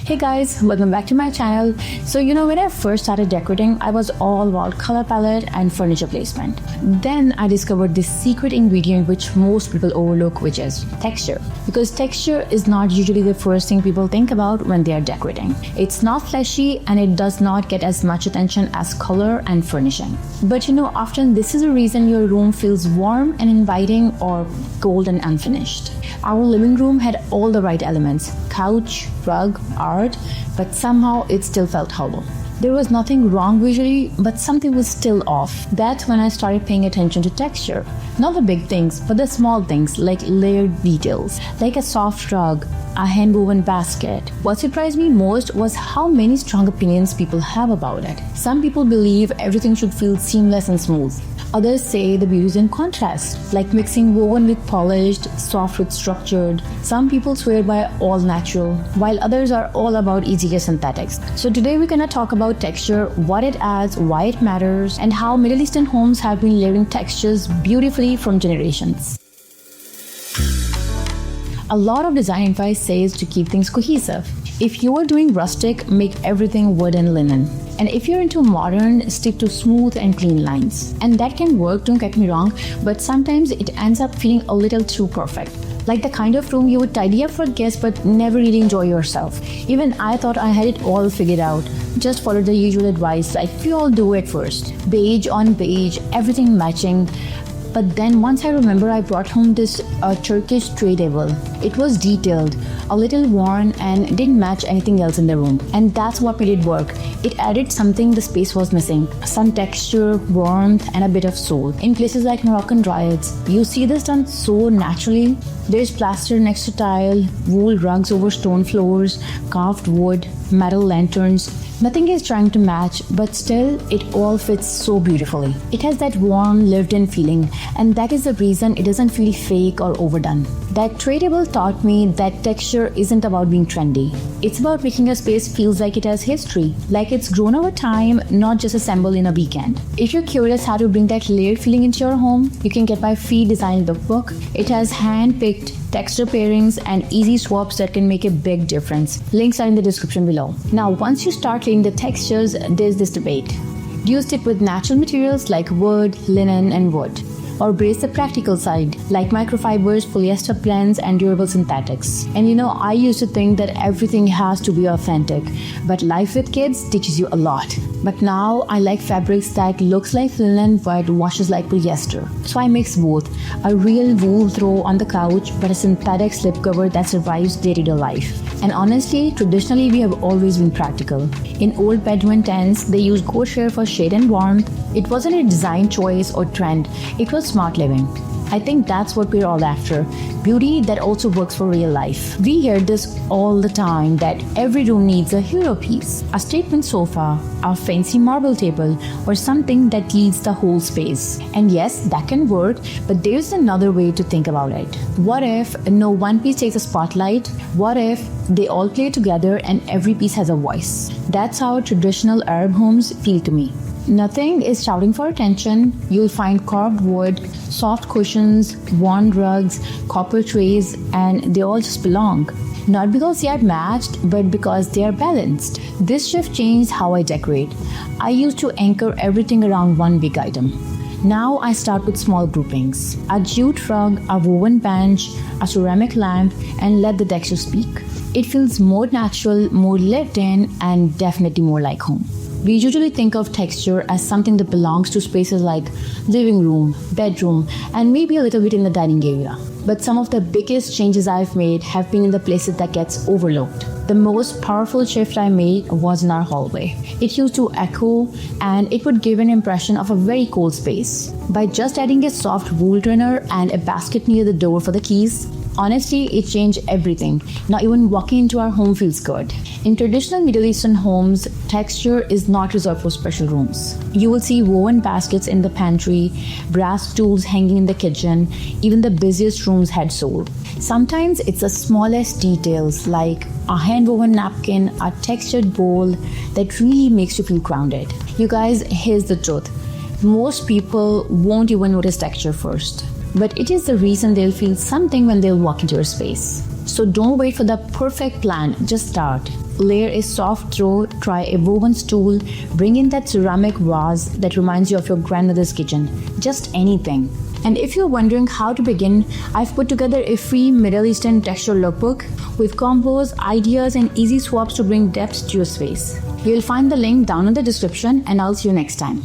Hey guys, welcome back to my channel. So when I first started decorating, I was all about color palette and furniture placement. Then I discovered this secret ingredient which most people overlook, which is texture. Because texture is not usually the first thing people think about when they are decorating. It's not flashy and it does not get as much attention as color and furnishing. But often this is a reason your room feels warm and inviting or cold and unfinished. Our living room had all the right elements: couch, rug, art, but somehow it still felt hollow. There was nothing wrong visually, but something was still off. That's when I started paying attention to texture. Not the big things, but the small things like layered details, like a soft rug, a hand-woven basket. What surprised me most was how many strong opinions people have about it. Some people believe everything should feel seamless and smooth. Others say the beauty is in contrast, like mixing woven with polished, soft with structured. Some people swear by all natural, while others are all about easier synthetics. So today we're gonna talk about texture, what it adds, why it matters, and how Middle Eastern homes have been layering textures beautifully from generations. A lot of design advice says to keep things cohesive. If you are doing rustic, make everything wood and linen. And if you're into modern, stick to smooth and clean lines. And that can work, don't get me wrong, but sometimes it ends up feeling a little too perfect. Like the kind of room you would tidy up for guests but never really enjoy yourself. Even I thought I had it all figured out. Just follow the usual advice like we all do at first. Beige on beige, everything matching. But then once I remember, I brought home this Turkish tray table. It was detailed, a little worn, and didn't match anything else in the room. And that's what made it work. It added something the space was missing. Some texture, warmth, and a bit of soul. In places like Moroccan riots, you see this done so naturally. There's plaster next to tile, wool rugs over stone floors, carved wood, metal lanterns. Nothing is trying to match, but still, it all fits so beautifully. It has that warm, lived-in feeling, and that is the reason it doesn't feel fake or overdone. That tray table taught me that texture isn't about being trendy. It's about making a space feels like it has history, like it's grown over time, not just assembled in a weekend. If you're curious how to bring that layered feeling into your home, you can get my free design lookbook. It has hand-picked texture pairings and easy swaps that can make a big difference. Links are in the description below. Now, once you start laying the textures, there's this debate. Do you stick with natural materials like wood, linen, and wood? Or brace the practical side, like microfibers, polyester blends, and durable synthetics. And I used to think that everything has to be authentic, but life with kids teaches you a lot. But now I like fabrics that looks like linen but washes like polyester. So I mix both, a real wool throw on the couch, but a synthetic slipcover that survives day-to-day life. And honestly, traditionally we have always been practical. In old Bedouin tents, they used goat hair for shade and warmth. It wasn't a design choice or trend, it was smart living. I think that's what we're all after. Beauty that also works for real life. We hear this all the time that every room needs a hero piece, a statement sofa, a fancy marble table, or something that leads the whole space. And yes, that can work, but there's another way to think about it. What if no one piece takes a spotlight? What if they all play together and every piece has a voice? That's how traditional Arab homes feel to me. Nothing is shouting for attention. You'll find carved wood, soft cushions, worn rugs, copper trays, and they all just belong. Not because they are matched, but because they are balanced. This shift changed how I decorate. I used to anchor everything around one big item. Now I start with small groupings. A jute rug, a woven bench, a ceramic lamp, and let the texture speak. It feels more natural, more lived in, and definitely more like home. We usually think of texture as something that belongs to spaces like living room, bedroom, and maybe a little bit in the dining area. But some of the biggest changes I've made have been in the places that gets overlooked. The most powerful shift I made was in our hallway. It used to echo and it would give an impression of a very cold space. By just adding a soft wool turner and a basket near the door for the keys, honestly, it changed everything. Now even walking into our home feels good. In traditional Middle Eastern homes, texture is not reserved for special rooms. You will see woven baskets in the pantry, brass tools hanging in the kitchen, even the busiest rooms had soul. Sometimes it's the smallest details like a hand-woven napkin, a textured bowl that really makes you feel grounded. You guys, here's the truth. Most people won't even notice texture first, but it is the reason they'll feel something when they'll walk into your space. So don't wait for the perfect plan, just start. layer a soft throw, try a woven stool, bring in that ceramic vase that reminds you of your grandmother's kitchen. Just anything. And if you're wondering how to begin, I've put together a free Middle Eastern texture lookbook with combos, ideas, and easy swaps to bring depth to your space. You'll find the link down in the description, and I'll see you next time.